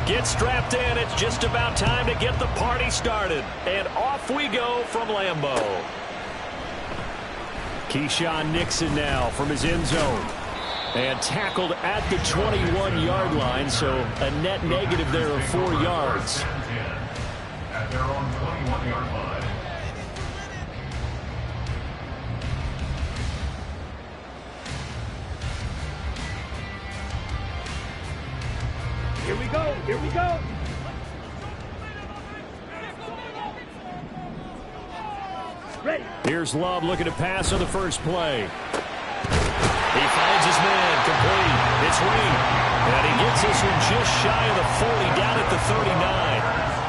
Get strapped in. It's just about time to get the party started. And off we go from Lambeau. Keyshawn Nixon now from his end zone. And tackled at the 21-yard line, so a net negative there of 4 yards. At their own 21-yard line. Here we go. Here we go. Ready. Here's Love looking to pass on the first play. He finds his man complete. It's Reed. And he gets this one just shy of the 40 down at the 39.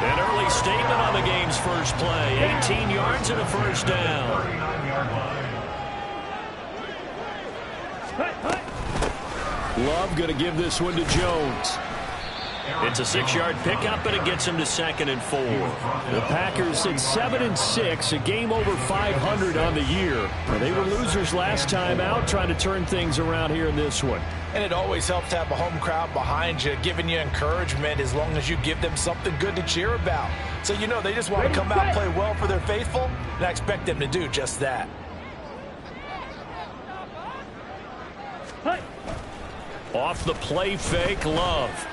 An early statement on the game's first play. 18 yards and a first down. Love going to give this one to Jones. It's a 6-yard pickup, and it gets him to 2nd and 4. The Packers at 7-6, a game over 500 on the year. They were losers last time out, trying to turn things around here in this one. And it always helps to have a home crowd behind you, giving you encouragement as long as you give them something good to cheer about. So you know they just want to come out and play well for their faithful, and I expect them to do just that. Off the play fake, Love.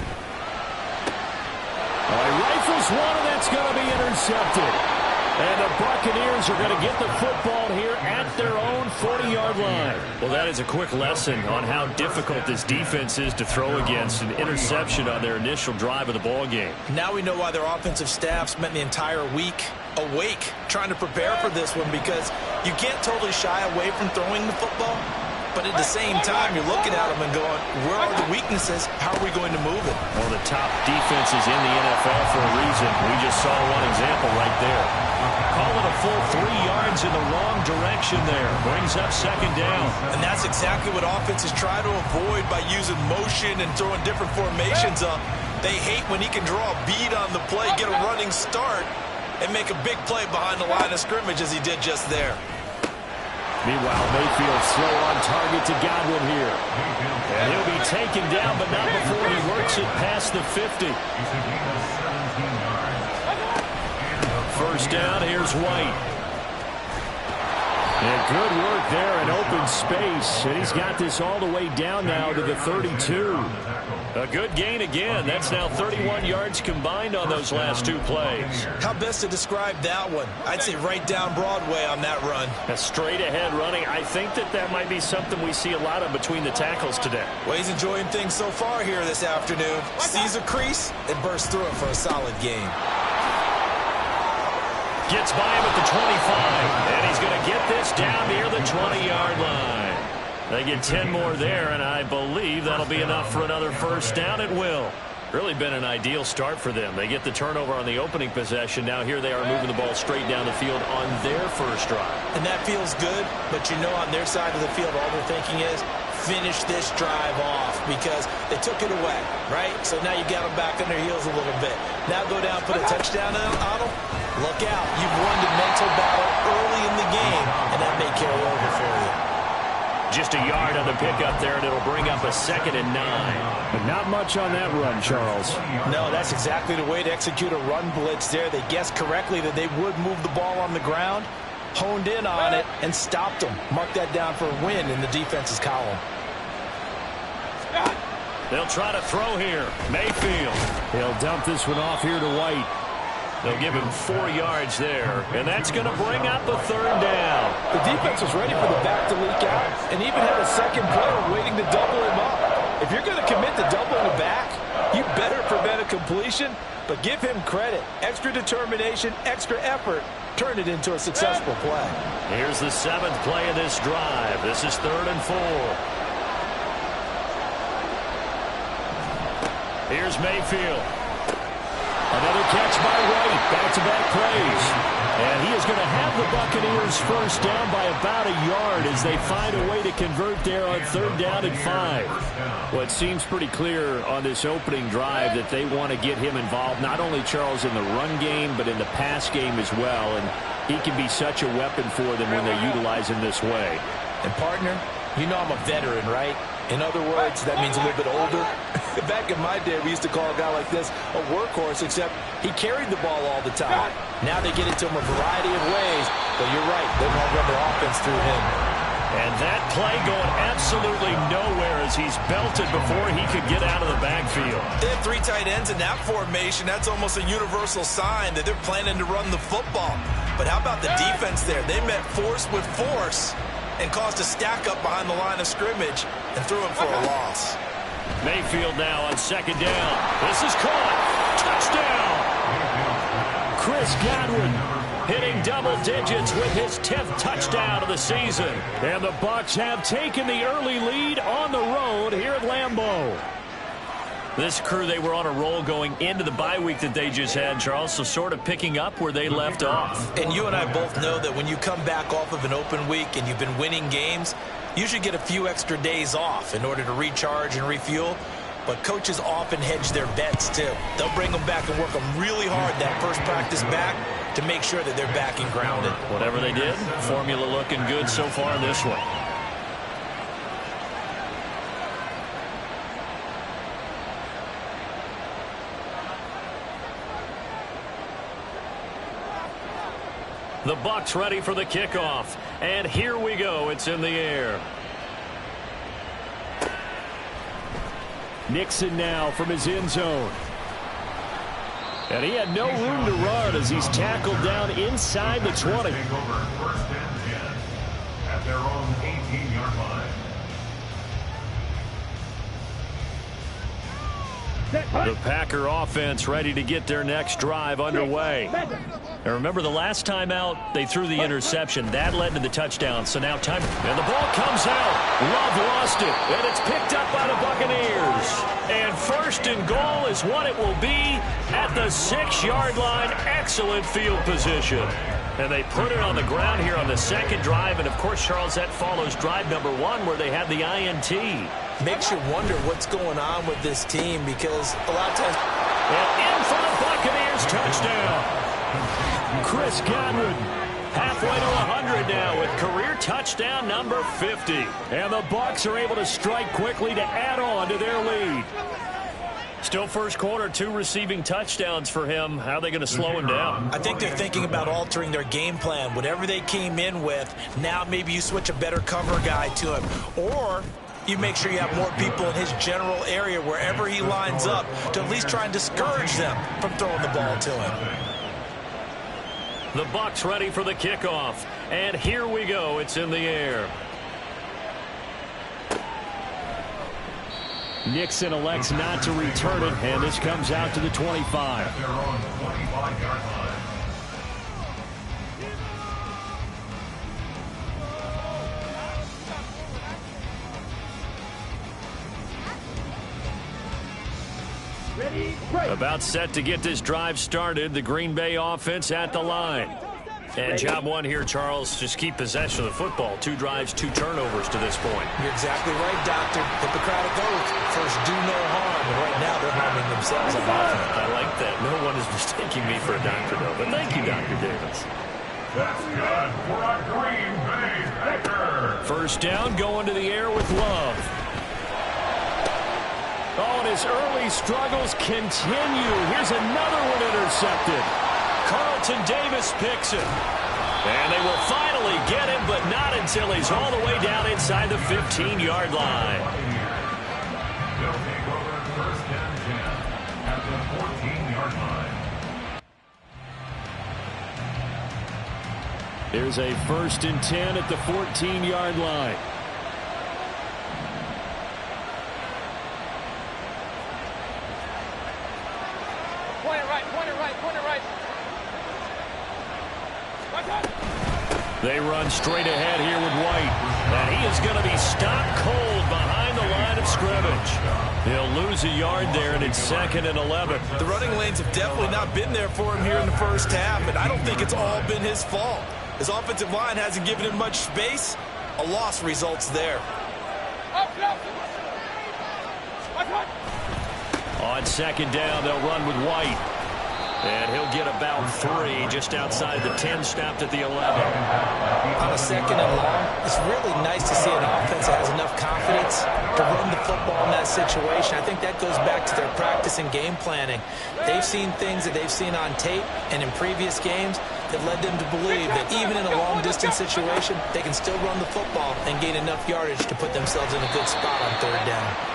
He rifles one, and that's going to be intercepted. And the Buccaneers are going to get the football here at their own 40-yard line. Well, that is a quick lesson on how difficult this defense is to throw against. An interception on their initial drive of the ball game. Now we know why their offensive staff spent the entire week awake trying to prepare for this one, because you can't totally shy away from throwing the football. But at the same time, you're looking at them and going, where are the weaknesses? How are we going to move it? One of the top defenses in the NFL for a reason. We just saw one example right there. Call it a full 3 yards in the wrong direction there. Brings up 2nd down. And that's exactly what offenses try to avoid by using motion and throwing different formations up. They hate when he can draw a bead on the play, get a running start, and make a big play behind the line of scrimmage as he did just there. Meanwhile, Mayfield slow on target to Godwin here. And he'll be taken down, but not before he works it past the 50. First down, here's White. And good work there in open space. And he's got this all the way down now to the 32. A good gain again. That's now 31 yards combined on those last 2 plays. How best to describe that one? I'd say right down Broadway on that run. A straight ahead running. I think that might be something we see a lot of between the tackles today. Well, he's enjoying things so far here this afternoon. Sees a crease and bursts through it for a solid gain. Gets by him at the 25, and he's going to get this down near the 20-yard line. They get 10 more there, and I believe that'll be enough for another first down. It will. Really been an ideal start for them. They get the turnover on the opening possession. Now here they are moving the ball straight down the field on their first drive. And that feels good, but you know on their side of the field all they're thinking is finish this drive off because they took it away, right? So now you got them back on their heels a little bit. Now go down, put a touchdown on them. Look out. You've won the mental battle early in the game, and that may carry over for you. Just a yard on the pickup there, and it'll bring up a 2nd and 9. But not much on that run, Charles. No, that's exactly the way to execute a run blitz there. They guessed correctly that they would move the ball on the ground, honed in on it, and stopped them. Mark that down for a win in the defense's column. They'll try to throw here. Mayfield. He'll dump this one off here to White. They'll give him 4 yards there, and that's going to bring up a 3rd down. The defense was ready for the back to leak out and even had a second player waiting to double him up. If you're going to commit to doubling the back, you better prevent a completion, but give him credit. Extra determination, extra effort, turn it into a successful play. Here's the 7th play of this drive. This is 3rd and 4. Here's Mayfield. Another catch by White. Back-to-back plays. And he is going to have the Buccaneers first down by about a yard as they find a way to convert there on 3rd down and 5. Well, it seems pretty clear on this opening drive that they want to get him involved, not only, Charles, in the run game, but in the pass game as well. And he can be such a weapon for them when they utilize him this way. And, partner, you know I'm a veteran, right? In other words, that means a little bit older. Back in my day, we used to call a guy like this a workhorse, except he carried the ball all the time. Now they get it to him a variety of ways, but you're right, they're going to run their offense through him. And that play going absolutely nowhere as he's belted before he could get out of the backfield. They have 3 tight ends in that formation. That's almost a universal sign that they're planning to run the football. But how about the defense there? They met force with force and caused a stack up behind the line of scrimmage and threw him for a loss. Mayfield now on second down. This is caught. Touchdown. Chris Godwin hitting double digits with his 10th touchdown of the season. And the Bucs have taken the early lead on the road here at Lambeau. This crew, they were on a roll going into the bye week that they just had, Charles, so sort of picking up where they left off. And you and I both know that when you come back off of an open week and you've been winning games, you should get a few extra days off in order to recharge and refuel. But coaches often hedge their bets, too. They'll bring them back and work them really hard that first practice back to make sure that they're back and grounded. Whatever they did, formula looking good so far in this one. The Bucs ready for the kickoff. And here we go. It's in the air. Nixon now from his end zone. And he had no room to run as he's tackled down inside the 20. Take over first and 10 at their own 18-yard line. The Packer offense ready to get their next drive underway. Now remember, the last time out, they threw the interception. That led to the touchdown. So now time. And the ball comes out. Love lost it. And it's picked up by the Buccaneers. And first and goal is what it will be at the 6-yard line. Excellent field position. And they put it on the ground here on the second drive. And, of course, Charles, that follows drive number 1 where they had the INT. Makes you wonder what's going on with this team because a lot of times. And in for the Buccaneers touchdown. Chris Godwin halfway to 100 now with career touchdown number 50. And the Bucs are able to strike quickly to add on to their lead. Still first quarter, 2 receiving touchdowns for him. How are they going to slow him down? I think they're thinking about altering their game plan. Whatever they came in with, now maybe you switch a better cover guy to him. Or you make sure you have more people in his general area wherever he lines up to at least try and discourage them from throwing the ball to him. The Bucs ready for the kickoff. And here we go. It's in the air. Nixon elects not to return it, and this comes out to the 25. Their own 25-yard line. About set to get this drive started. The Green Bay offense at the line. And job 1 here, Charles, just keep possession of the football. 2 drives, 2 turnovers to this point. You're exactly right, Doctor. Hippocratic oath. First, do no harm. And right now, they're harming themselves on offense. I like that. No one is mistaking me for a doctor, though. But thank you, Dr. Davis. That's good for a Green Bay Packer. First down, going to the air with Love. Oh, and his early struggles continue. Here's another one intercepted. Carlton Davis picks it. And they will finally get him, but not until he's all the way down inside the 15-yard line. They'll take over first and 10 at the 14-yard line. There's a 1st and 10 at the 14-yard line. Point it right, point it right, point it right. They run straight ahead here with White. And he is going to be stopped cold behind the line of scrimmage. He'll lose a yard there, and it's 2nd and 11. The running lanes have definitely not been there for him here in the first half, and I don't think it's all been his fault. His offensive line hasn't given him much space. A loss results there. On 2nd down, they'll run with White. And he'll get about 3 just outside the 10, stopped at the 11. On a second and long, it's really nice to see an offense that has enough confidence to run the football in that situation. I think that goes back to their practice and game planning. They've seen things that they've seen on tape and in previous games that led them to believe that even in a long-distance situation, they can still run the football and gain enough yardage to put themselves in a good spot on third down.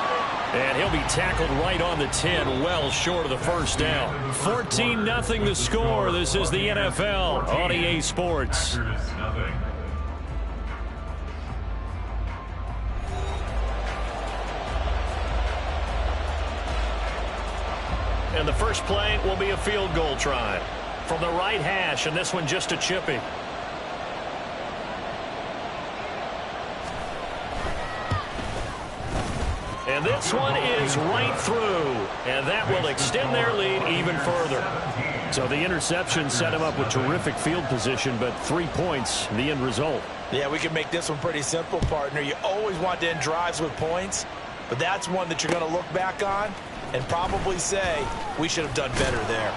And he'll be tackled right on the 10, well short of the first down. 14-0 the score. This is the NFL on EA Sports. And the first play will be a field goal try from the right hash, and this one just a chippy. And this one is right through, and that will extend their lead even further. So the interception set him up with terrific field position, but 3 points, the end result. Yeah, we can make this one pretty simple, partner. You always want to end drives with points, but that's one that you're going to look back on and probably say, we should have done better there.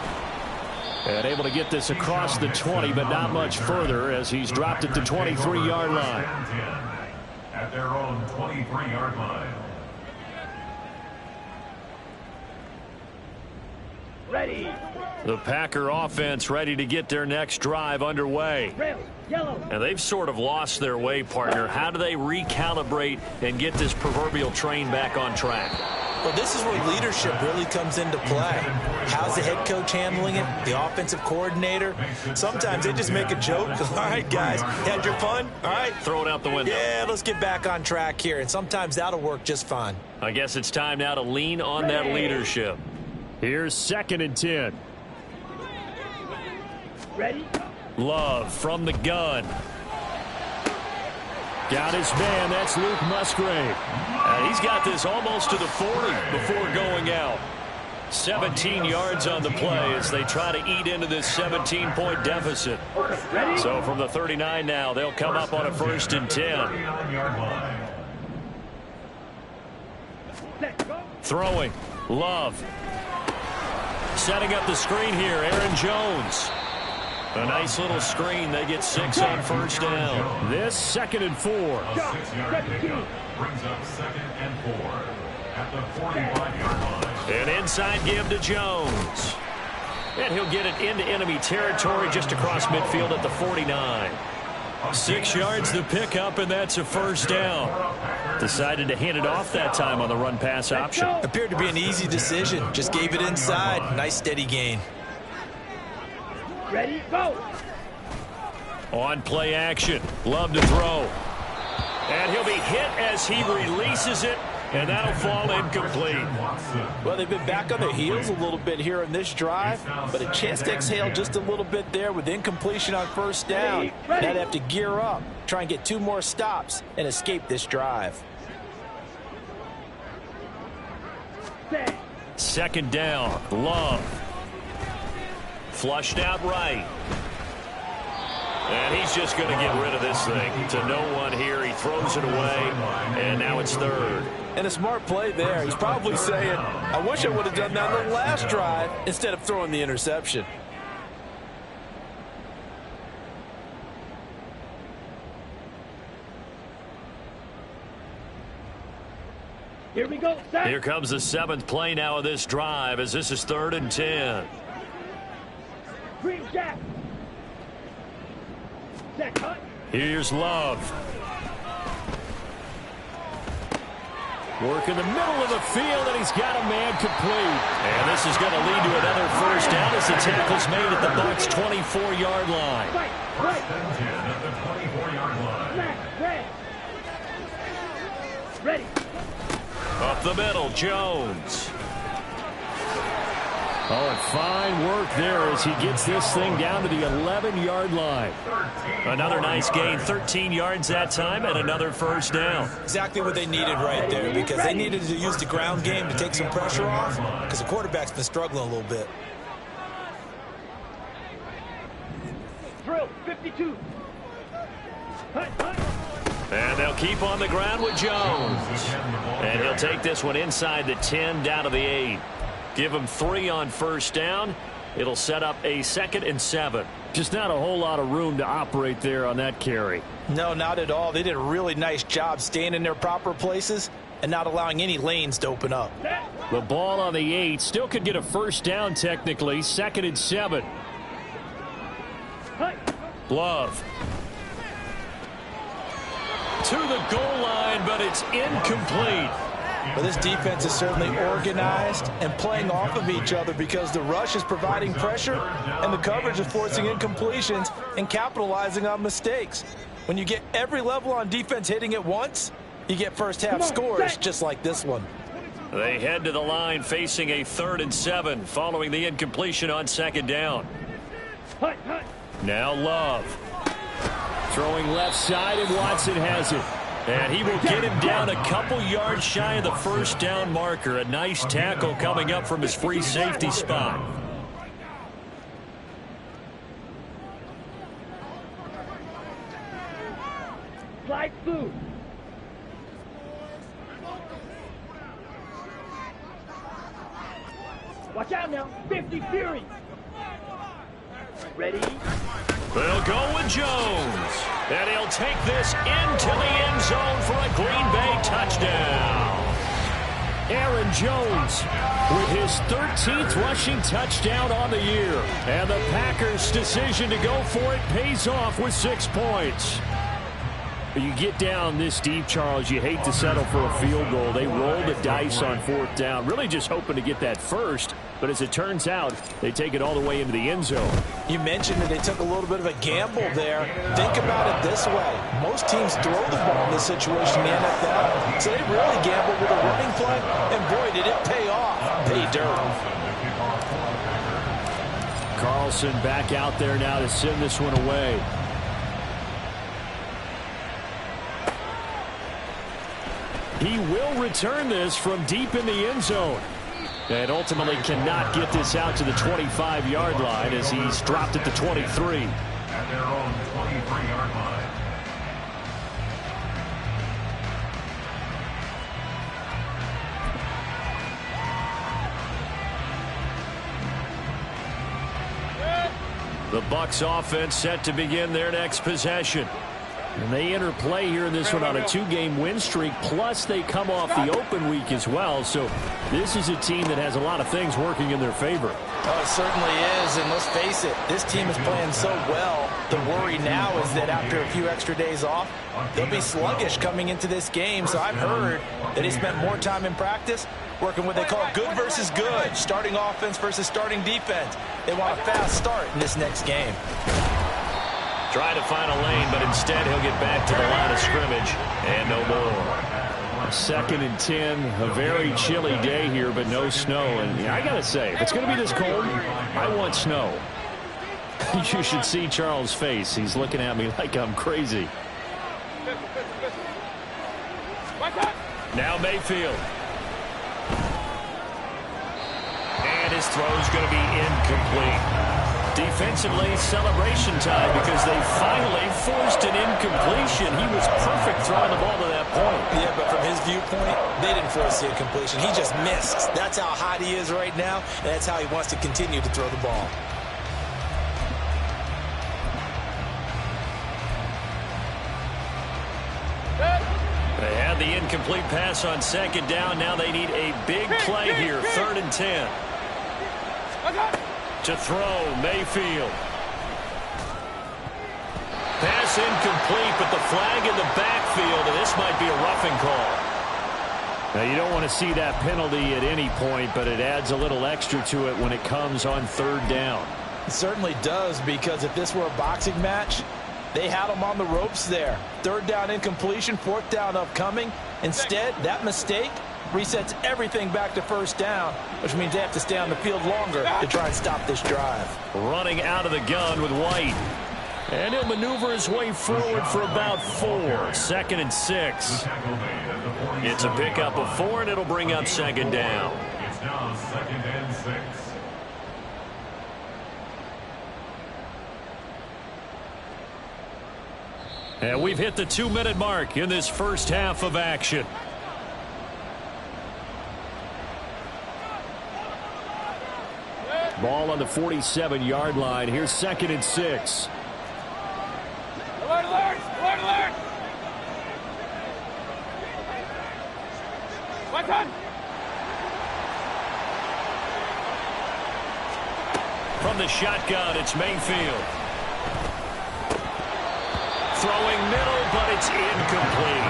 And able to get this across the 20, but not much further as he's dropped it to 23-yard line. At their own 23-yard line. Ready. The Packer offense ready to get their next drive underway. Red, yellow. And they've sort of lost their way, partner. How do they recalibrate and get this proverbial train back on track? Well, this is where leadership really comes into play. How's the head coach handling it? The offensive coordinator? Sometimes they just make a joke. All right, guys, had your fun? All right. Throw it out the window. Yeah, let's get back on track here. And sometimes that'll work just fine. I guess it's time now to lean on that leadership. Here's 2nd and 10. Ready. Love from the gun. Got his man. That's Luke Musgrave. He's got this almost to the 40 before going out. 17 yards on the play as they try to eat into this 17-point deficit. So from the 39 now, they'll come up on a 1st and 10. Throwing. Love. Setting up the screen here, Aaron Jones. A nice little screen. They get 6 on 1st down. This 2nd and 4. A 6-yard pickup brings up 2nd and 4 at the 45-yard line. An inside give to Jones. And he'll get it into enemy territory just across midfield at the 49. 6 yards the pickup, and that's a 1st down. Decided to hand it off that time on the run-pass option. Appeared to be an easy decision. Just gave it inside. Nice steady gain. Ready, go. On play action. Love to throw. And he'll be hit as he releases it, and that'll fall incomplete. Well, they've been back on their heels a little bit here in this drive, but a chance to exhale just a little bit there with incompletion on 1st down. Now they have to gear up, try and get 2 more stops, and escape this drive. 2nd down. Love. Flushed out right. And he's just going to get rid of this thing to no one here. He throws it away, and now it's 3rd. And a smart play there. He's probably saying, I wish I would have done that in the last drive instead of throwing the interception. Here we go. Set. Here comes the 7th play now of this drive as this is 3rd and 10. Green Jack. Set, cut. Here's Love. Work in the middle of the field, and he's got a man complete. And this is going to lead to another 1st down as the tackle's made at the Bucs' 24-yard line. Right, right. At the 24-yard line. Red. Ready. Up the middle, Jones. Oh, and fine work there as he gets this thing down to the 11-yard line. Another nice gain, 13 yards that time, and another 1st down. Exactly what they needed right there, because they needed to use the ground game to take some pressure off, because the quarterback's been struggling a little bit. Drill, 52. Hut, hut. And they'll keep on the ground with Jones. And he'll take this one inside the 10, down to the 8. Give him 3 on 1st down, It'll set up a 2nd and 7. Just not a whole lot of room to operate there on that carry. No, not at all. They did a really nice job staying in their proper places and not allowing any lanes to open up. The ball on the 8. Still could get a first down technically. 2nd and 7. Love. To the goal line, but it's incomplete. Well, this defense is certainly organized and playing off of each other because the rush is providing pressure and the coverage is forcing incompletions and capitalizing on mistakes. When you get every level on defense hitting at once, you get first-half scores just like this one. They head to the line facing a 3rd and 7 following the incompletion on 2nd down. Now Love. Throwing left side, and Watson has it. And he will get him down a couple yards shy of the first down marker. A nice tackle coming up from his free safety spot. Like food. Watch out now. 50 Fury. Ready? They'll go with Jones. And he'll take this into the end zone for a Green Bay touchdown. Aaron Jones with his 13th rushing touchdown on the year. And the Packers' decision to go for it pays off with 6 points. You get down this deep, Charles, you hate to settle for a field goal. They roll the dice on 4th down, really just hoping to get that first. But as it turns out, they take it all the way into the end zone. You mentioned that they took a little bit of a gamble there. Think about it this way. Most teams throw the ball in this situation in the NFL, so they really gamble with a running play, and boy, did it pay off. Pay dirt. Carlson back out there now to send this one away. He will return this from deep in the end zone. And ultimately cannot get this out to the 25-yard line as he's dropped at the 23. At their own 23-yard line. The Bucs offense set to begin their next possession. And they enter play here in this one on a 2-game win streak, plus they come off the open week as well. So this is a team that has a lot of things working in their favor. Oh, it certainly is, and let's face it, this team is playing so well. The worry now is that after a few extra days off, they'll be sluggish coming into this game. So I've heard that they spent more time in practice working what they call good versus good, starting offense versus starting defense. They want a fast start in this next game. Trying to find a lane, but instead he'll get back to the line of scrimmage and no more. 2nd and 10, a very chilly day here, but no snow. And yeah, I got to say, if it's going to be this cold, I want snow. You should see Charles' face. He's looking at me like I'm crazy. Now Mayfield. And his throw's going to be incomplete. Defensively, celebration time because they finally forced an incompletion. He was perfect throwing the ball to that point. Yeah, but from his viewpoint, they didn't force the incompletion. He just missed. That's how hot he is right now, and that's how he wants to continue to throw the ball. They had the incomplete pass on 2nd down. Now they need a big play here. 3rd and 10. To throw, Mayfield. Pass incomplete, but the flag in the backfield, and this might be a roughing call. Now, you don't want to see that penalty at any point, but it adds a little extra to it when it comes on 3rd down. It certainly does, because if this were a boxing match, they had him on the ropes there. 3rd down incompletion, 4th down upcoming. Instead, that mistake resets everything back to 1st down, which means they have to stay on the field longer to try and stop this drive. Running out of the gun with White. And he'll maneuver his way forward for about 4. 2nd and 6. It's a pickup of 4, and it'll bring up 2nd down. It's now 2nd and 6. And we've hit the 2-minute mark in this first half of action. Ball on the 47-yard line. Here's 2nd and 6. Alert, alert! Alert, alert! What's on? From the shotgun, it's Mayfield. Throwing middle, but it's incomplete.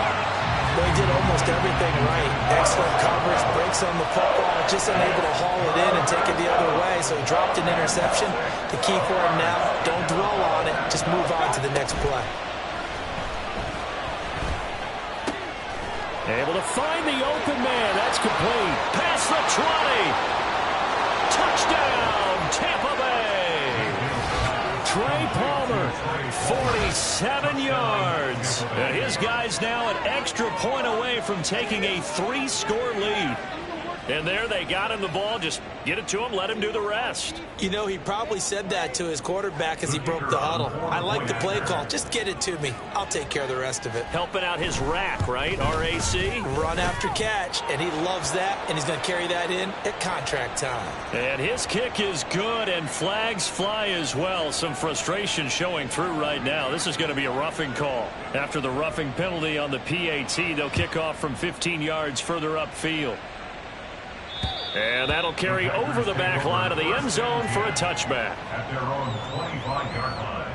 They did almost everything right. Excellent coverage, breaks on the football, just unable to haul it in and take it the other way, so he dropped an interception. The key for him now, don't dwell on it, just move on to the next play. Able to find the open man. That's complete. Past the 20. Touchdown, Tampa Bay. Trey Palmer, 47 yards. And his guys now an extra point away from taking a 3-score lead. And there they got him the ball. Just get it to him, let him do the rest. You know, he probably said that to his quarterback as he broke the huddle. I like the play call. Just get it to me. I'll take care of the rest of it. Helping out his rack, right? R-A-C? Run after catch, and he loves that, and he's going to carry that in at contract time. And his kick is good, and flags fly as well. Some frustration showing through right now. This is going to be a roughing call. After the roughing penalty on the PAT, they'll kick off from 15 yards further upfield. And that'll carry over the back line of the end zone for a touchback. At their own 25-yard line.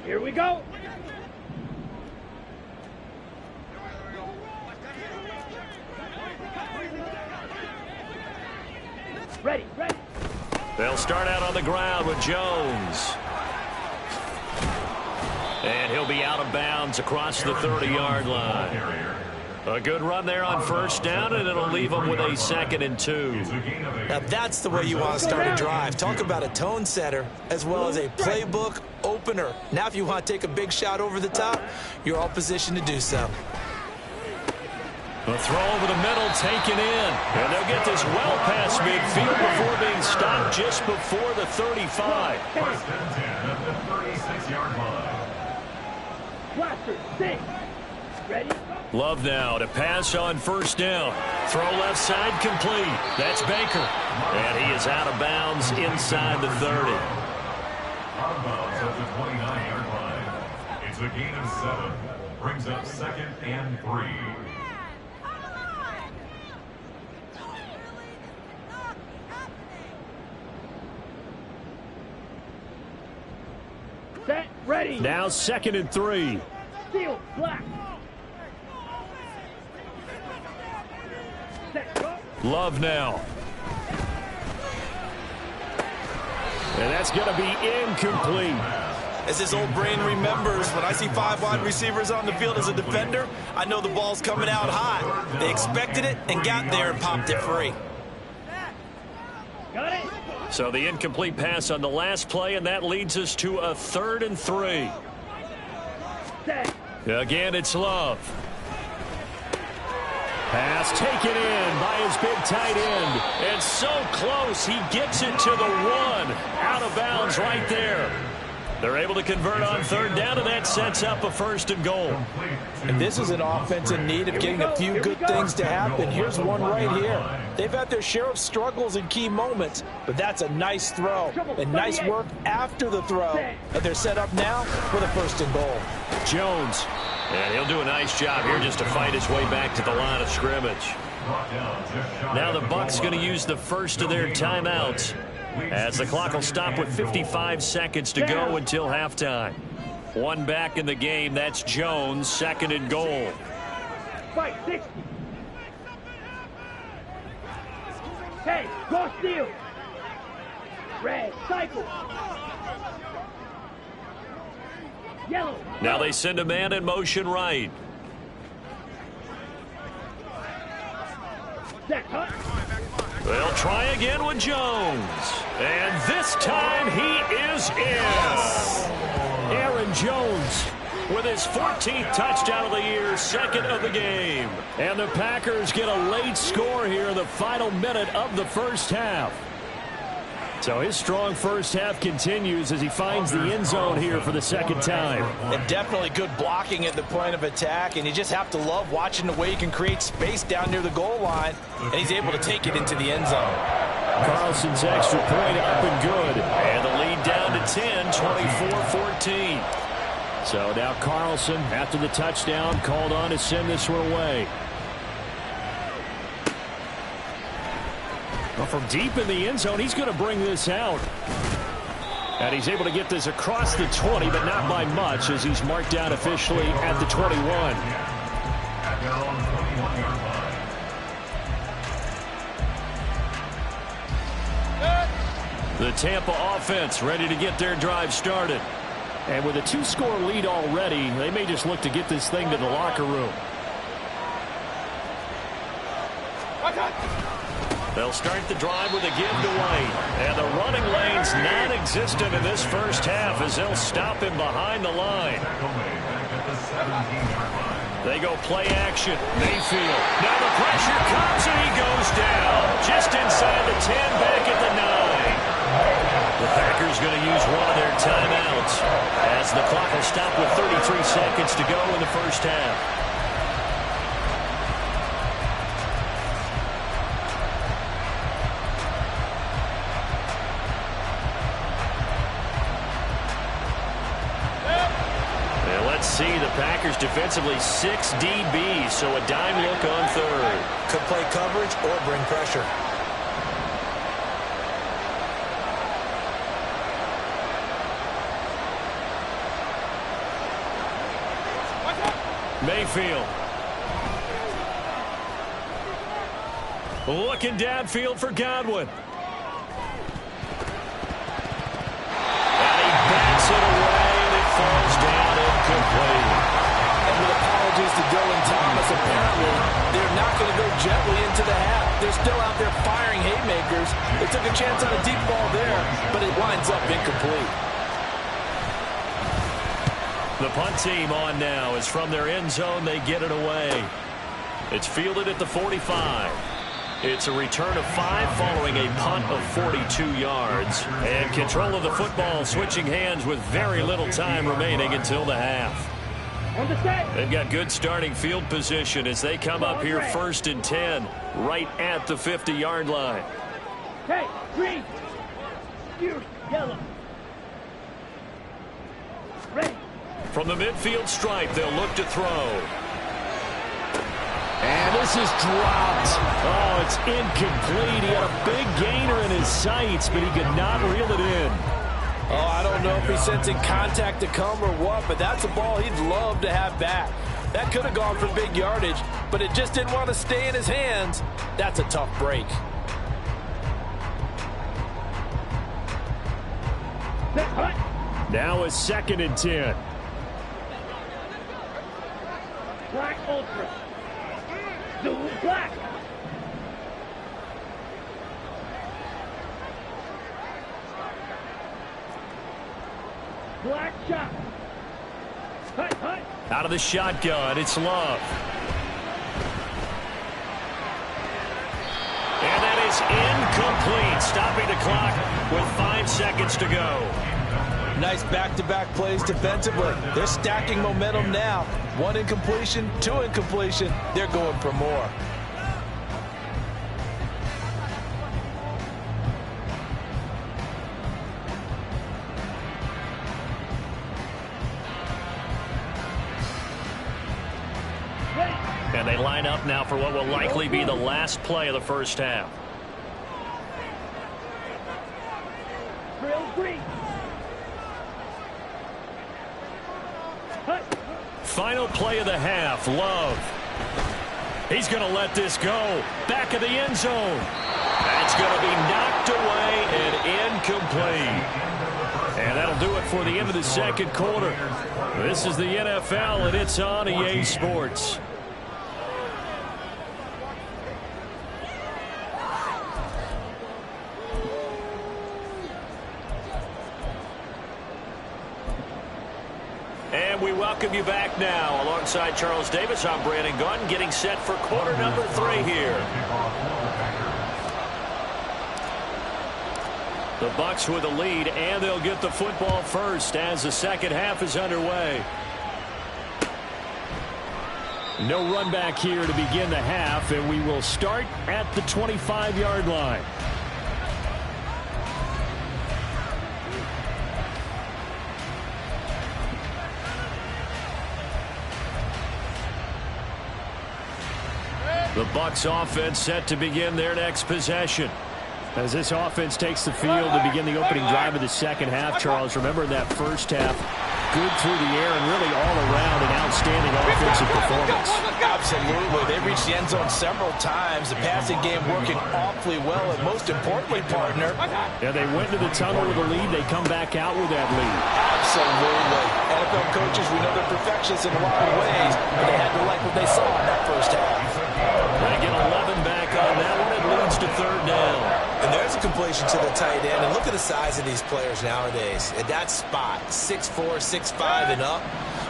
Here we go. Ready, ready. They'll start out on the ground with Jones. And he'll be out of bounds across the 30-yard line. A good run there on first down, and it'll leave them with a 2nd and 2. Now that's the way you want to start a drive. Talk about a tone setter as well as a playbook opener. Now if you want to take a big shot over the top, you're all positioned to do so. The throw over the middle taken in. And they'll get this well past midfield before being stopped just before the 35. First and 10 at the 36-yard line. Blaster, 6. Ready? Love now to pass on first down. Throw left side complete. That's Baker. And he is out of bounds inside the 30. Out of bounds at the 29-yard line. It's a gain of 7. Brings up 2nd and 3. Set, ready. Now 2nd and 3. Steel, black. Set, go. Love now. And that's going to be incomplete. As his old brain remembers, when I see 5 wide receivers on the field as a defender, I know the ball's coming out high. They expected it and got there and popped it free. Got it. So the incomplete pass on the last play, and that leads us to a 3rd and 3. Set. Again, it's Love. Pass taken in by his big tight end. And so close, he gets it to the 1. Out of bounds right there. They're able to convert on 3rd down, and that sets up a 1st and goal. And this is an offense in need of getting a few good things to happen. Here's one right here. They've had their share of struggles in key moments, but that's a nice throw. And nice work after the throw. And they're set up now for the 1st and goal. Jones. And he'll do a nice job here just to fight his way back to the line of scrimmage. Now the Bucs going to use the first of their timeouts, as the clock will stop with 55 seconds to go until halftime. One back in the game. That's Jones. 2nd and goal. Fight, 60. Hey, go steal. Red, cycle. Yellow. Now they send a man in motion right. Set, cut. They'll try again with Jones. And this time he is in. Aaron Jones with his 14th touchdown of the year, 2nd of the game. And the Packers get a late score here in the final minute of the first half. So his strong first half continues as he finds the end zone here for the second time. And definitely good blocking at the point of attack, and you just have to love watching the way he can create space down near the goal line, and he's able to take it into the end zone. Carlson's extra point up and good. And the lead down to 10, 24-14. So now Carlson, after the touchdown, called on to send this one away. Well, from deep in the end zone, he's going to bring this out. And he's able to get this across the 20, but not by much, as he's marked down officially at the 21. The Tampa offense ready to get their drive started. And with a 2-score lead already, they may just look to get this thing to the locker room. They'll start the drive with a give to White. And the running lane's non-existent in this first half as they'll stop him behind the line. They go play action. Mayfield. Now the pressure comes and he goes down. Just inside the 10, back at the 9. The Packers going to use one of their timeouts as the clock will stop with 33 seconds to go in the first half. Let's see, the Packers defensively 6 DBs, so a dime look on third. Could play coverage or bring pressure. Mayfield. Looking downfield for Godwin. And he bats it away, and it falls down incomplete. And with apologies to Dylan Thomas, apparently they're not going to go gently into the half. They're still out there firing haymakers. They took a chance on a deep ball there, but it winds up incomplete. The punt team on now is from their end zone. They get it away. It's fielded at the 45. It's a return of 5 following a punt of 42 yards. And control of the football switching hands with very little time remaining until the half. They've got good starting field position as they come up here 1st and 10 right at the 50-yard line. Okay, green. Here, yellow. Ready. From the midfield stripe, they'll look to throw. And this is dropped. Oh, it's incomplete. He had a big gainer in his sights, but he could not reel it in. Oh, I don't know if he's sensing contact to come or what, but that's a ball he'd love to have back. That could have gone for big yardage, but it just didn't want to stay in his hands. That's a tough break. Now it's 2nd and 10. Black Ultra. The black. Black shot. Hut, hut. Out of the shotgun, it's Love. And that is incomplete, stopping the clock with 5 seconds to go. Nice back-to-back plays defensively. They're stacking momentum now. 1 incompletion, 2 incompletion. They're going for more. And they line up now for what will likely be the last play of the first half. Final play of the half, Love. He's going to let this go. Back of the end zone. That's going to be knocked away and incomplete. And that'll do it for the end of the second quarter. This is the NFL, and it's on EA Sports. And we welcome you back now. Alongside Charles Davis, I'm Brandon Gunn, getting set for quarter number 3 here. The Bucs with a lead, and they'll get the football first as the second half is underway. No run back here to begin the half, and we will start at the 25-yard line. The Bucs offense set to begin their next possession. As this offense takes the field to begin the opening drive of the second half, Charles, remember that first half, good through the air and really all around an outstanding offensive performance. Absolutely. They reached the end zone several times. The passing game working awfully well, and most importantly, partner. Yeah, they went to the tunnel with a lead. They come back out with that lead. Absolutely. NFL coaches, we know they're perfectionists in a lot of ways, but they had to like what they saw in that first half. They get 11 back on that one. It leads to third down. And there's a completion to the tight end. And look at the size of these players nowadays. At that spot, 6'4", 6'5", and up.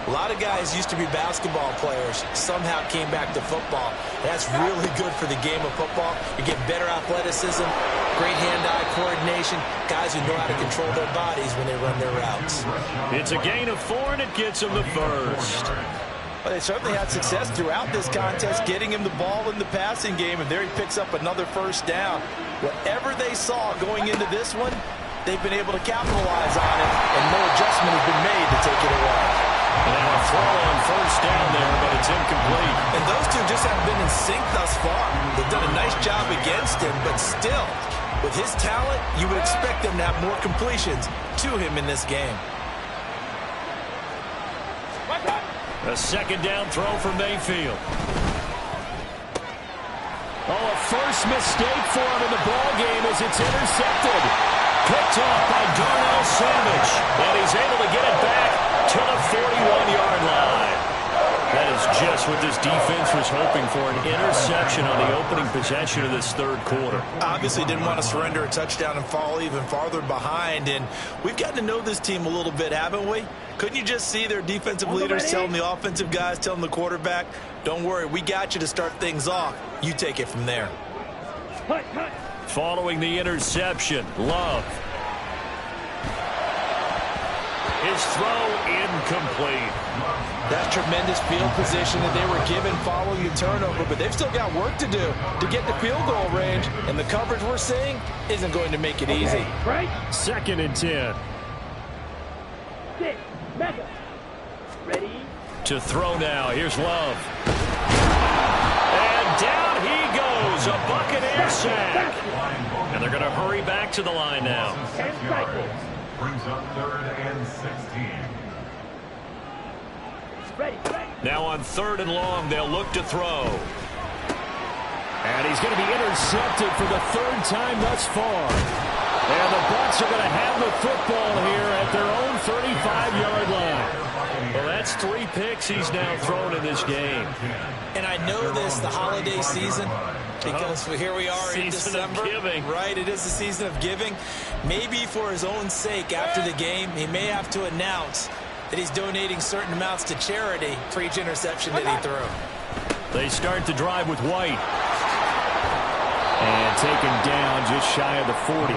A lot of guys used to be basketball players, somehow came back to football. That's really good for the game of football. You get better athleticism, great hand-eye coordination, guys who know how to control their bodies when they run their routes. It's a gain of 4, and it gets them the first. Well, they certainly had success throughout this contest, getting him the ball in the passing game, and there he picks up another first down. Whatever they saw going into this one, they've been able to capitalize on it, and no adjustment has been made to take it away. Now a throw on first down there, but it's incomplete. And those two just haven't been in sync thus far. They've done a nice job against him, but still, with his talent, you would expect them to have more completions to him in this game. A second down throw for Mayfield. Oh, a first mistake for him in the ball game as it's intercepted. Picked off by Darnell Savage, and he's able to get it back to the 41-yard line. That is just what this defense was hoping for, an interception on the opening possession of this third quarter. Obviously didn't want to surrender a touchdown and fall even farther behind, and we've gotten to know this team a little bit, haven't we? Couldn't you just see their defensive leaders telling the offensive guys, telling the quarterback, don't worry, we got you to start things off. You take it from there. Following the interception, Love. His throw incomplete. That's tremendous field position that they were given following the turnover, but they've still got work to do to get to field goal range, and the coverage we're seeing isn't going to make it easy. Second and 10. Ready? To throw now. Here's Love. And down he goes. A Buccaneer sack. And they're going to hurry back to the line now. Brings up third and 16. Now on third and long, they'll look to throw. And he's going to be intercepted for the third time thus far. And the Bucs are going to have the football here at their own 35-yard line. Well, that's 3 picks he's now thrown in this game. And I know this, the holiday season, because here we are in December. Season of giving. Right, it is the season of giving. Maybe for his own sake after the game, he may have to announce that he's donating certain amounts to charity for each interception that he threw. They start the drive with White. And taken down just shy of the 40.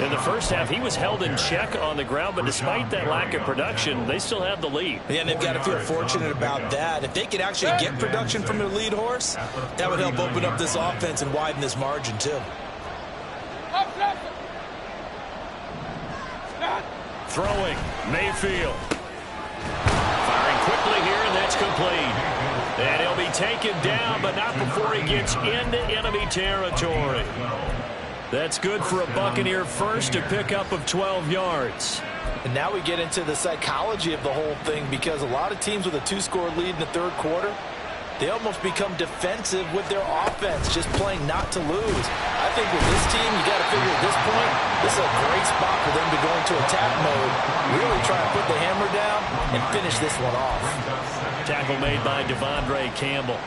In the first half, he was held in check on the ground, but despite that lack of production, they still have the lead. Yeah, and they've got to feel fortunate about that. If they could actually get production from their lead horse, that would help open up this offense and widen this margin, too. Throwing, Mayfield. Firing quickly here, and that's complete. And he'll be taken down, but not before he gets into enemy territory. That's good for a Buccaneer first, a pickup of 12 yards. And now we get into the psychology of the whole thing, because a lot of teams with a 2-score lead in the third quarter, they almost become defensive with their offense, just playing not to lose. I think with this team, you got to figure at this point, this is a great spot for them to go into attack mode, really try to put the hammer down and finish this one off. Tackle made by Devondre Campbell.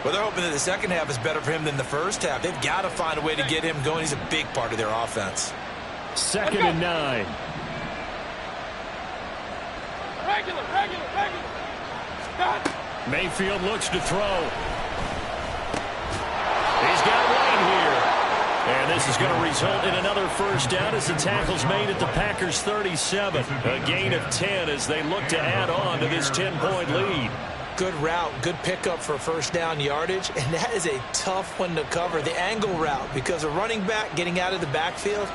Well, they're hoping that the second half is better for him than the first half. They've got to find a way to get him going. He's a big part of their offense. Second and 9. Regular. Stop. Mayfield looks to throw. He's got White here. And this is going to result in another first down as the tackle's made at the Packers' 37. A gain of 10 as they look to add on to this 10-point lead. Good route, good pickup for first down yardage, and that is a tough one to cover, the angle route, because a running back getting out of the backfield,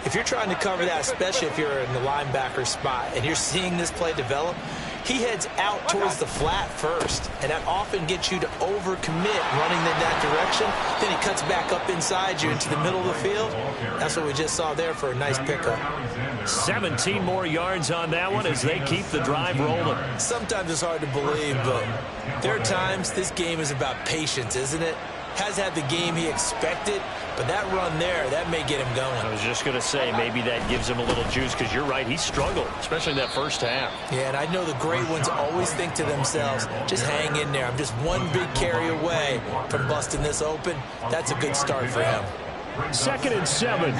if you're trying to cover that, especially if you're in the linebacker spot and you're seeing this play develop, he heads out towards the flat first, and that often gets you to overcommit running in that direction. Then he cuts back up inside you into the middle of the field. That's what we just saw there for a nice pickup. 17 more yards on that one as they keep the drive rolling. Sometimes it's hard to believe, but there are times this game is about patience, isn't it? Has had the game he expected, but that run there, that may get him going. I was just going to say, maybe that gives him a little juice, because you're right, he struggled, especially in that first half. Yeah, and I know the great ones always think to themselves, just hang in there. I'm just one big carry away from busting this open. That's a good start for him. 2nd and 7.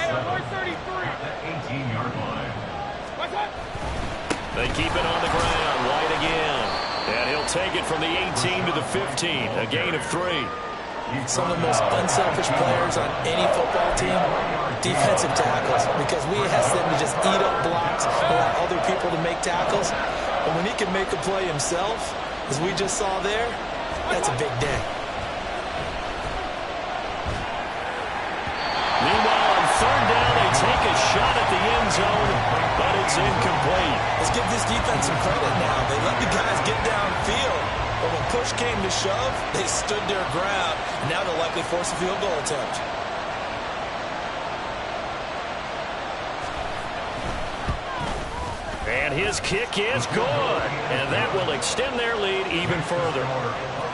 They keep it on the ground. White again. And he'll take it from the 18 to the 15. A gain of 3. Some of the most unselfish players on any football team, defensive tackles, because we ask them to just eat up blocks, allow other people to make tackles. But when he can make a play himself, as we just saw there, that's a big day. Meanwhile, on 3rd down, they take a shot at the end zone, but it's incomplete. Let's give this defense some credit now. They let the guys get downfield. But when push came to shove, they stood their ground, and now they'll likely force a field goal attempt. And his kick is good, and that will extend their lead even further.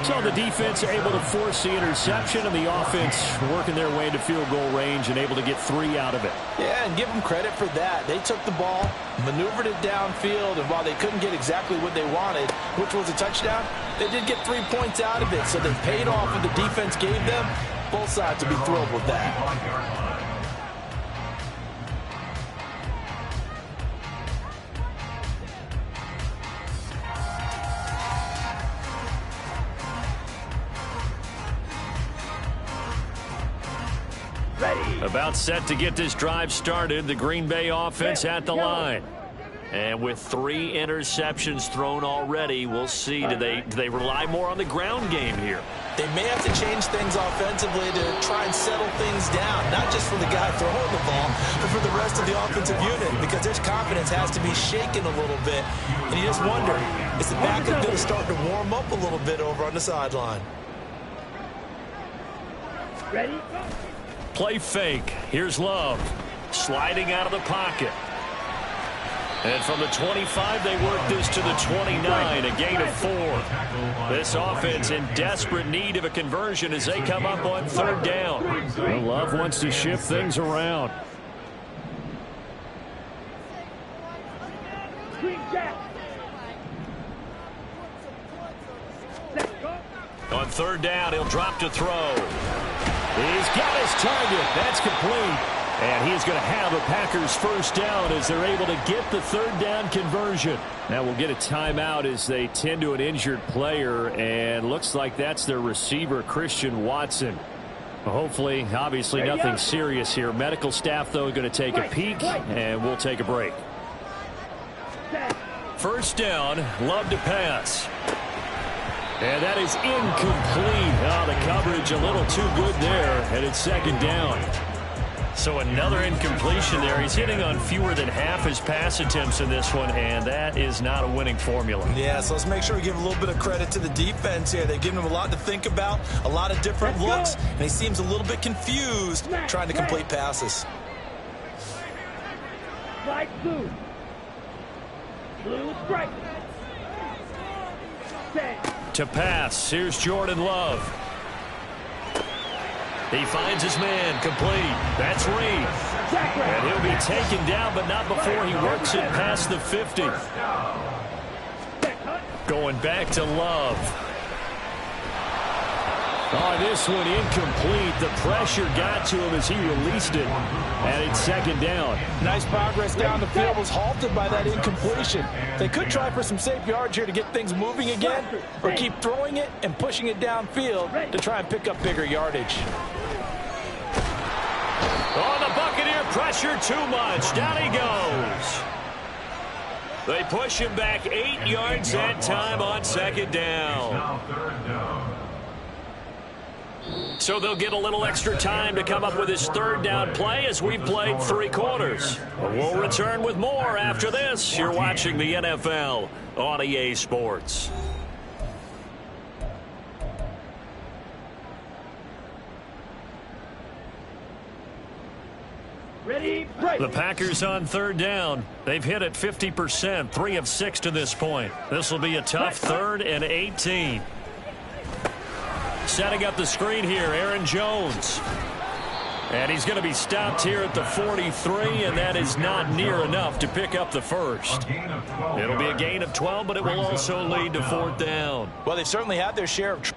So the defense able to force the interception, and the offense working their way into field goal range and able to get 3 out of it. Yeah, and give them credit for that. They took the ball, maneuvered it downfield, and while they couldn't get exactly what they wanted, which was a touchdown, they did get 3 points out of it, so they paid off what the defense gave them. Both sides will be thrilled with that. About set to get this drive started, the Green Bay offense at the line. And with 3 interceptions thrown already, we'll see, do they rely more on the ground game here? They may have to change things offensively to try and settle things down, not just for the guy throwing the ball, but for the rest of the offensive unit, because their confidence has to be shaken a little bit. And you just wonder, is the backup going to start to warm up a little bit over on the sideline? Ready? Play fake. Here's Love. Sliding out of the pocket. And from the 25, they work this to the 29, a gain of 4. This offense in desperate need of a conversion as they come up on 3rd down. Well, Love wants to shift things around. On 3rd down, he'll drop to throw. He's got his target. That's complete. And he's going to have a Packers first down as they're able to get the 3rd down conversion. Now we'll get a timeout as they tend to an injured player, and looks like that's their receiver, Christian Watson. Hopefully, obviously nothing serious here. Medical staff, though, going to take a peek, and we'll take a break. First down, Love to pass. And that is incomplete. Oh, the coverage a little too good there, and it's 2nd down. So another incompletion there. He's hitting on fewer than half his pass attempts in this one, and that is not a winning formula. Yeah, so let's make sure we give a little bit of credit to the defense here. They've given him a lot to think about, a lot of different looks, and he seems a little bit confused trying to complete passes. Strike blue. Blue strike. To pass, here's Jordan Love. He finds his man, complete. That's Reed. And he'll be taken down, but not before he works it past the 50. Going back to Love. Oh, this one incomplete. The pressure got to him as he released it. And it's 2nd down. Nice progress down the field, was halted by that incompletion. They could try for some safe yards here to get things moving again, or keep throwing it and pushing it downfield to try and pick up bigger yardage. pressure too much. Down he goes. They push him back 8 yards that time on second down. So they'll get a little extra time to come up with his third down play as we've played 3 quarters. We'll return with more after this. You're watching the NFL on EA Sports. Ready, break. The Packers on third down. They've hit it 50%, 3 of 6 to this point. This will be a tough 3rd and 18. Setting up the screen here, Aaron Jones. And he's going to be stopped here at the 43, and that is not near enough to pick up the first. It'll be a gain of 12, but it will also lead to 4th down. Well, they've certainly had their share of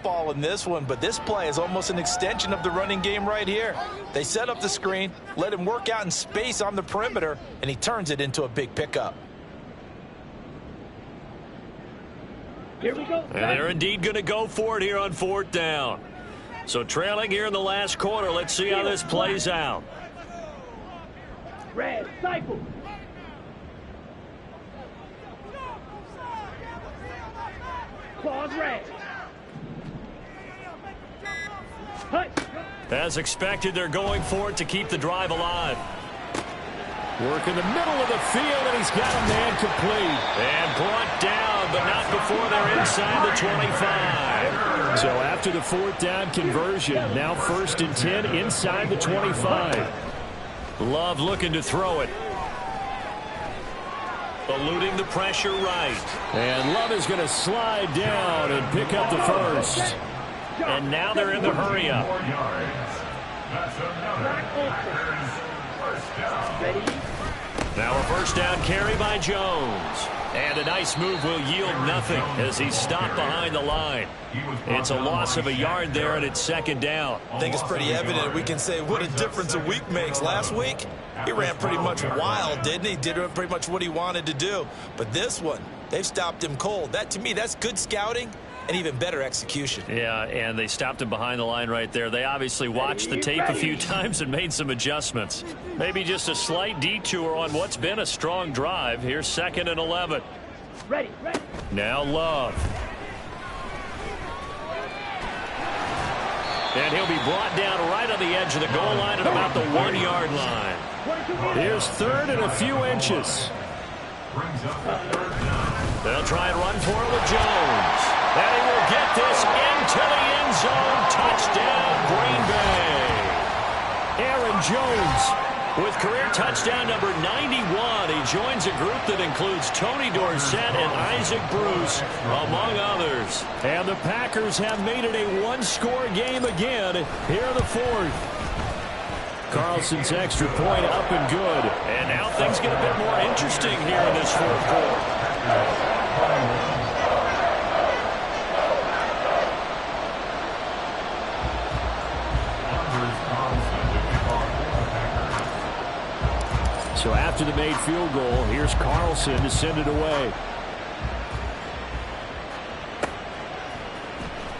ball in this one, but this play is almost an extension of the running game right here. They set up the screen, let him work out in space on the perimeter, and he turns it into a big pickup. Here we go. And they're indeed going to go for it here on 4th down. So trailing here in the last quarter. Let's see how this plays out. Red, cycle. Claws red. As expected, they're going for it to keep the drive alive. Work in the middle of the field, and he's got a man complete. And brought down, but not before they're inside the 25. So after the 4th down conversion, now 1st and 10 inside the 25. Love looking to throw it. Eluding the pressure right. And Love is going to slide down and pick up the first. And now they're in the hurry-up. Now a first down carry by Jones. And a nice move will yield nothing as he's stopped behind the line. It's a loss of a yard there, and it's 2nd down. I think it's pretty evident. We can say what a difference a week makes. Last week, he ran pretty much wild, didn't he? Did pretty much what he wanted to do. But this one, they've stopped him cold. That, to me, that's good scouting and even better execution. Yeah, and they stopped him behind the line right there. They obviously watched the tape a few times and made some adjustments. Maybe just a slight detour on what's been a strong drive. Here's 2nd and 11. Ready. Now Love. And he'll be brought down right on the edge of the goal line at about the 1-yard line. Here's 3rd and a few inches. They'll try and run for it with Jones. And he will get this into the end zone. Touchdown, Green Bay. Aaron Jones with career touchdown number 91. He joins a group that includes Tony Dorsett and Isaac Bruce, among others. And the Packers have made it a 1-score game again here in the 4th. Carlson's extra point up and good. And now things get a bit more interesting here in this 4th quarter. So after the made field goal, here's Carlson to send it away.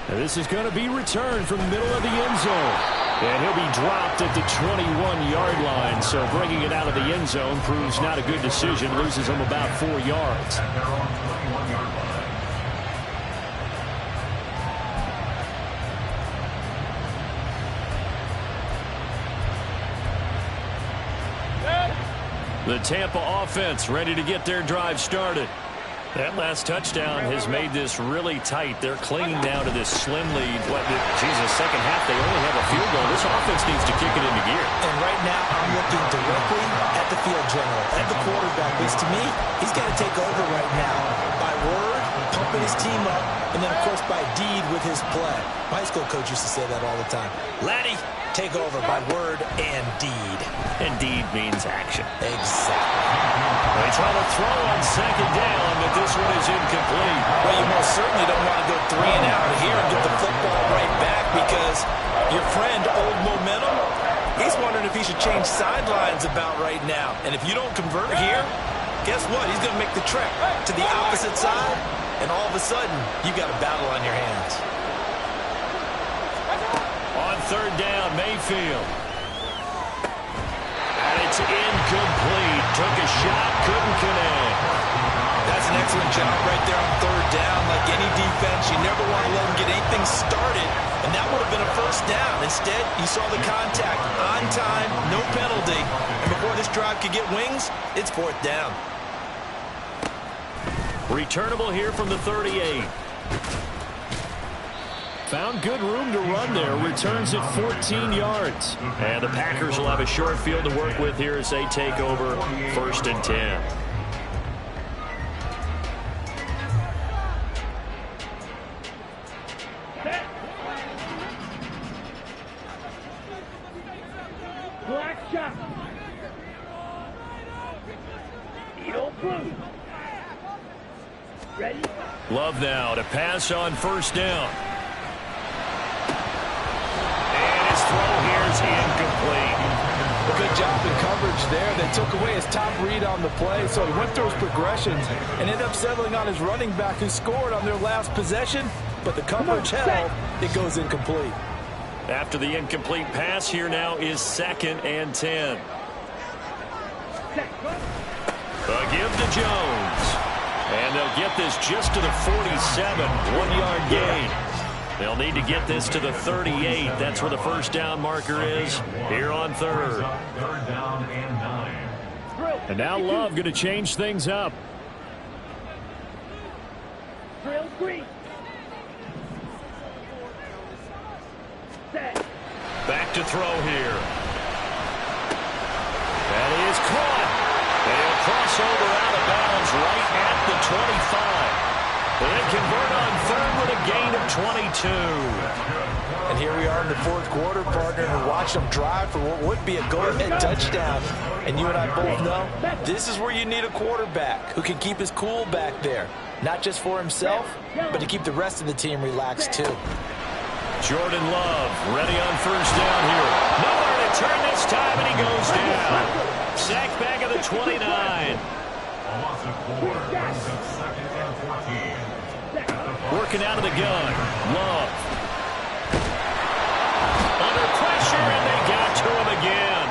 And this is going to be returned from the middle of the end zone. And he'll be dropped at the 21-yard line. So bringing it out of the end zone proves not a good decision. Loses him about 4 yards. The Tampa offense ready to get their drive started. That last touchdown has made this really tight. They're clinging now to this slim lead. Second half, they only have a field goal. This offense needs to kick it into gear. And right now, I'm looking directly at the field general, at the quarterback, because to me, he's got to take over right now by word, pumping his team up, and then, of course, by deed with his play. My high school coach used to say that all the time. Laddie, take over by word and deed. And deed means action. Exactly. They try to throw on second down, but this one is incomplete. Well, you most certainly don't want to go 3 and out here and get the football right back because your friend, Old Momentum, He's wondering if he should change sidelines about right now. And if you don't convert here, guess what? He's going to make the trek to the opposite side, and all of a sudden, you've got a battle on your hands. On third down, Mayfield. And it's incomplete. Took a shot, couldn't connect. That's an excellent job right there on third down. Like any defense, you never want to let them get anything started, and that would have been a first down. Instead, you saw the contact on time, no penalty, and before this drive could get wings, it's fourth down. Returnable here from the 38. Found good room to run there. Returns it 14 yards. And the Packers will have a short field to work with here as they take over 1st and 10. Black shot. Eagle blue. Ready? Love now to pass on 1st down. And his throw here is incomplete. A good job in coverage there. They took away his top read on the play, so he went through his progressions and ended up settling on his running back who scored on their last possession, but the coverage held. It goes incomplete. After the incomplete pass, here now is 2nd and 10. A give to Jones. And they'll get this just to the 47, 1-yard gain. They'll need to get this to the 38. That's where the first down marker is here on third. Third down and 9. And now Love going to change things up. Drill green. Set. Back to throw here. That is caught. They'll cross over out of bounds right at the 25. They convert on third with a gain of 22. And here we are in the fourth quarter, partner, and watch them drive for what would be a go-ahead touchdown. And you and I both know this is where you need a quarterback who can keep his cool back there. Not just for himself, but to keep the rest of the team relaxed too. Jordan Love ready on first down here. Nowhere to turn this time, and he goes down. Sacked back at the 29. A loss of 4 brings up 2nd and 14. Working out of the gun. Love. Under pressure, and they got to him again.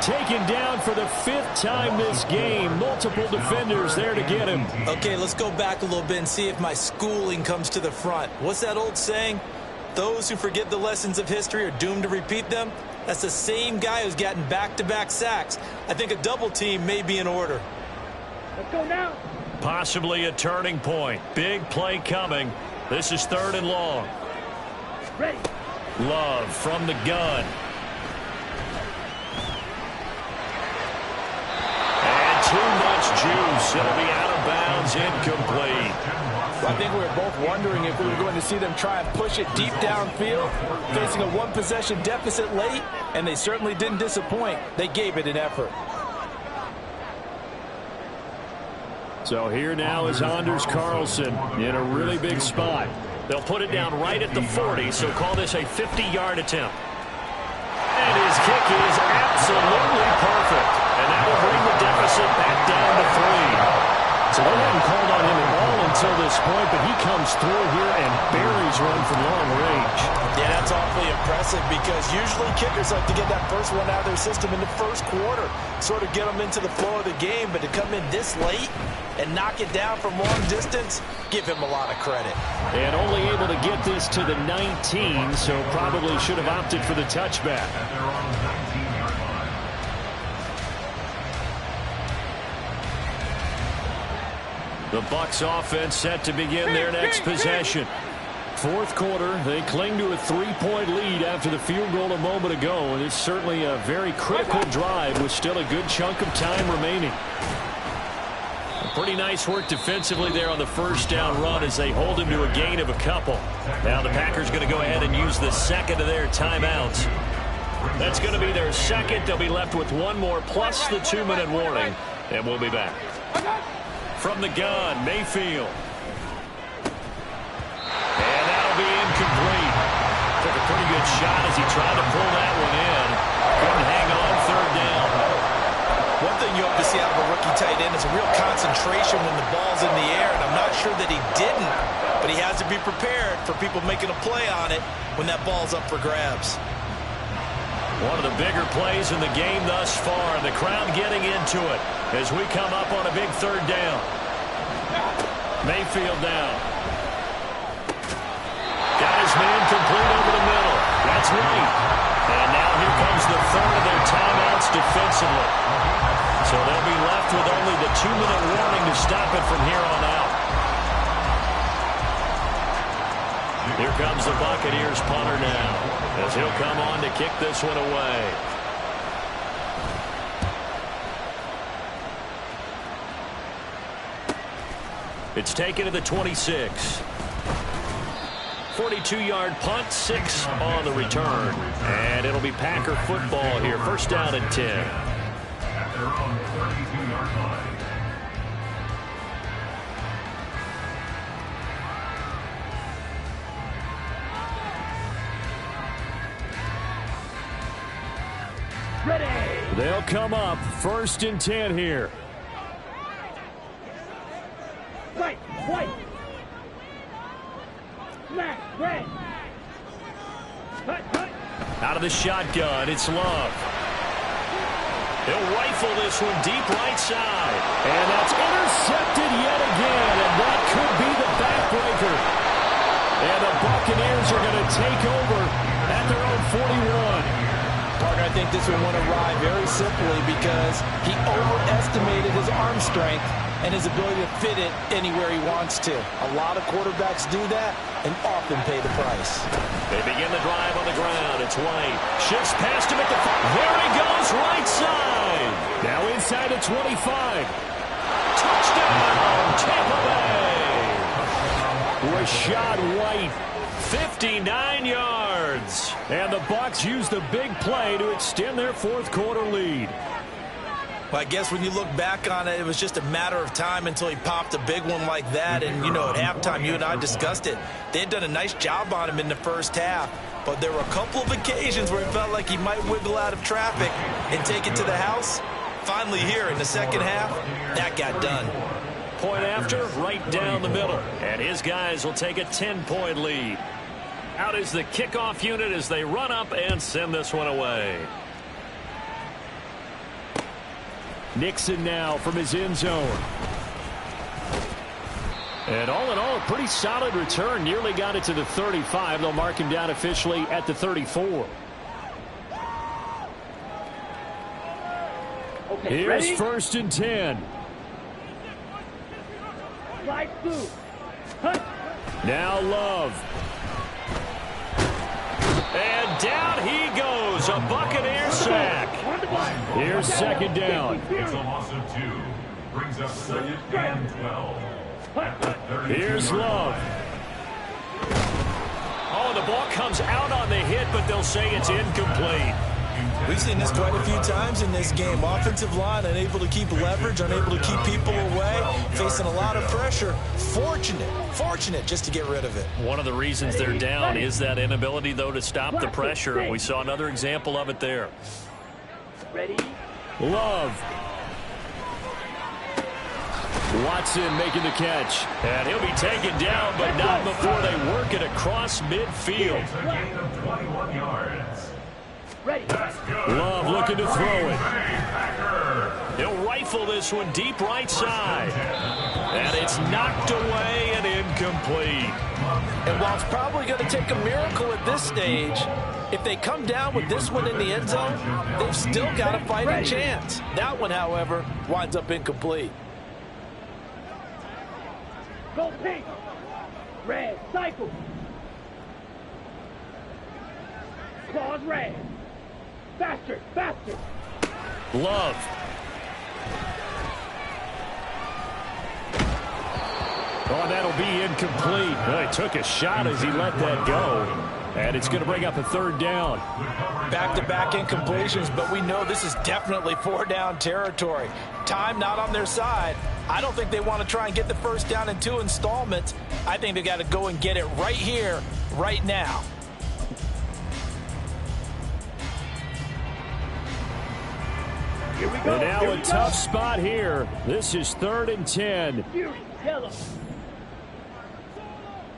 Taken down for the 5th time this game. Multiple defenders there to get him. Okay, let's go back a little bit and see if my schooling comes to the front. What's that old saying? Those who forget the lessons of history are doomed to repeat them. That's the same guy who's gotten back-to-back sacks. I think a double team may be in order. Let's go now. Possibly a turning point. Big play coming. This is 3rd and long. Ready. Love from the gun. And too much juice. It'll be out of bounds, incomplete. I think we were both wondering if we were going to see them try and push it deep downfield, facing a one-possession deficit late, and they certainly didn't disappoint. They gave it an effort. So here now is Anders Carlson in a really big spot. They'll put it down right at the 40, so call this a 50-yard attempt. And his kick is absolutely perfect. And that will bring the deficit back down to 3. So they hadn't called on him at all until this point, but he comes through here and buries one from long range. Yeah, that's awfully impressive because usually kickers like to get that first one out of their system in the first quarter, sort of get them into the flow of the game, but to come in this late and knock it down from long distance, give him a lot of credit. And only able to get this to the 19, so probably should have opted for the touchback. At their own 19-yard line. The Bucs offense set to begin their next possession. Fourth quarter, they cling to a 3-point lead after the field goal a moment ago, and it's certainly a very critical drive with still a good chunk of time remaining. Pretty nice work defensively there on the first down run as they hold him to a gain of a couple. Now the Packers going to go ahead and use the second of their timeouts. That's going to be their second. They'll be left with one more plus the 2-minute warning, and we'll be back. From the gun, Mayfield. And that'll be incomplete. Took a pretty good shot as he tried to pull that one in. to see out of a rookie tight end. It's a real concentration when the ball's in the air, and I'm not sure that he didn't, but he has to be prepared for people making a play on it when that ball's up for grabs. One of the bigger plays in the game thus far, and the crowd getting into it as we come up on a big third down. Mayfield down. Got his man complete over the middle. That's right. And now here comes the third of their timeouts defensively. So they'll be left with only the 2-minute warning to stop it from here on out. Here comes the Buccaneers punter now, as he'll come on to kick this one away. It's taken to the 26. 42-yard punt, 6 on the return. And it'll be Packer football here. First down and 10. At their own 32-yard line. Ready. They'll come up first and 10 here. Right. White. Left. Red. Cut. Out of the shotgun, it's Love. He'll rifle this one deep right side. And that's intercepted yet again. And that could be the backbreaker. And the Buccaneers are going to take over at their own 41. Partner, I think this one went awry very simply because he overestimated his arm strength and his ability to fit it anywhere he wants to. A lot of quarterbacks do that and often pay the price. They begin the drive on the ground. It's White. Shifts past him at the... There he goes, right side. Now inside the 25. Touchdown, Tampa Bay. Rashad White, 59 yards. And the Bucs use the big play to extend their fourth quarter lead. Well, I guess when you look back on it, it was just a matter of time until he popped a big one like that. And, you know, at halftime, you and I discussed it. They had done a nice job on him in the first half. But there were a couple of occasions where it felt like he might wiggle out of traffic and take it to the house. Finally here in the second half, that got done. Point after, right down the middle. And his guys will take a 10-point lead. Out is the kickoff unit as they run up and send this one away. Nixon now from his end zone. And all in all, a pretty solid return. Nearly got it to the 35. They'll mark him down officially at the 34. Okay, Here's ready? first and 10. Slide through. Cut. Now Love. And down he goes. A Buccaneer sack. Here's second down. It's a loss of 2. Brings up second and 12. At the 32-yard Here's Love. Oh, the ball comes out on the hit, but they'll say it's incomplete. We've seen this quite a few times in this game. Offensive line unable to keep leverage, unable to keep people away, facing a lot of pressure. Fortunate just to get rid of it. One of the reasons they're down is that inability, though, to stop the pressure. And we saw another example of it there. Ready? Love. Watson making the catch. And he'll be taken down, but not before they work it across midfield. It's a gain of 21 yards. Ready? Love looking to throw it. He'll rifle this one deep right side. And it's knocked away and incomplete. And while it's probably going to take a miracle at this stage, if they come down with this one in the end zone, they've still got a fighting chance. That one, however, winds up incomplete. Go pink. Red. Cycle. Claws red. Faster. Love. Oh, that'll be incomplete. Well, he took a shot as he let that go. And it's going to bring up a third down. Back-to-back incompletions, but we know this is definitely four-down territory. Time not on their side. I don't think they want to try and get the first down in 2 installments. I think they got to go and get it right here, right now. Here we go. And now Here a we tough go. spot here. This is 3rd and 10. Fury, yellow.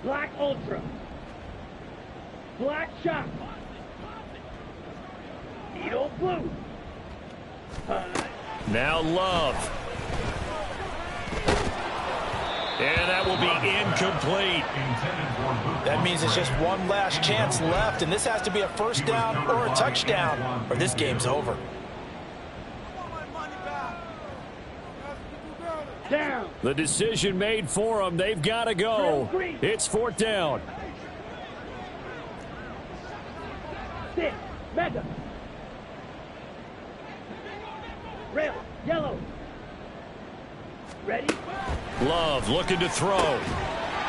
Black ultra. Black shot. Needle blue. Now Love. And that will be incomplete. That means it's just one last chance left, and this has to be a first down or a touchdown, or this game's over. Down. The decision made for them. They've got to go. It's 4th down. 6. Mega. Rail. Yellow. Ready? Love looking to throw.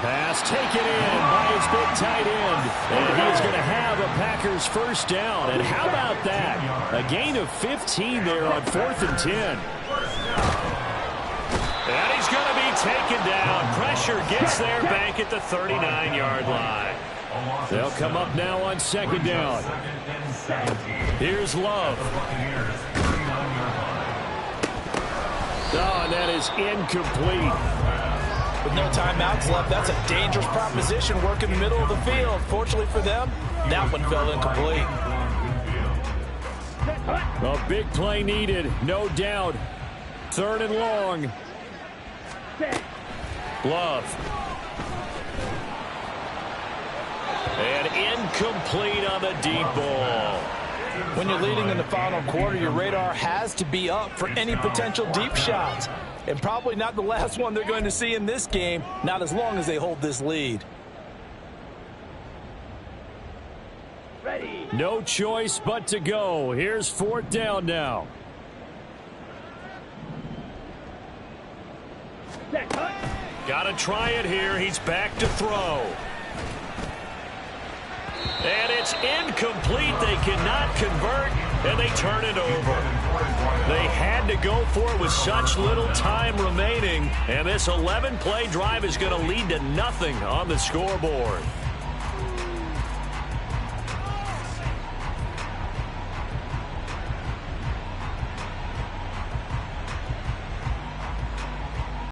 Pass taken in by his big tight end. And he is going to have a Packers first down. And how about that? A gain of 15 there on 4th and 10. And he's going to be taken down. Pressure gets there back at the 39-yard line. They'll come up now on 2nd down. Here's Love. Oh, and that is incomplete. With no timeouts left, that's a dangerous proposition. Work in the middle of the field. Fortunately for them, that one fell incomplete. A big play needed, no doubt. 3rd and long. Love. And incomplete on the deep ball. When you're leading in the final quarter, your radar has to be up for any potential deep shots. And probably not the last one they're going to see in this game, not as long as they hold this lead. Ready. No choice but to go. Here's 4th down now. Set. Cut. Got to try it here. He's back to throw. And it's incomplete. They cannot convert, and they turn it over. They had to go for it with such little time remaining, and this 11-play drive is going to lead to nothing on the scoreboard.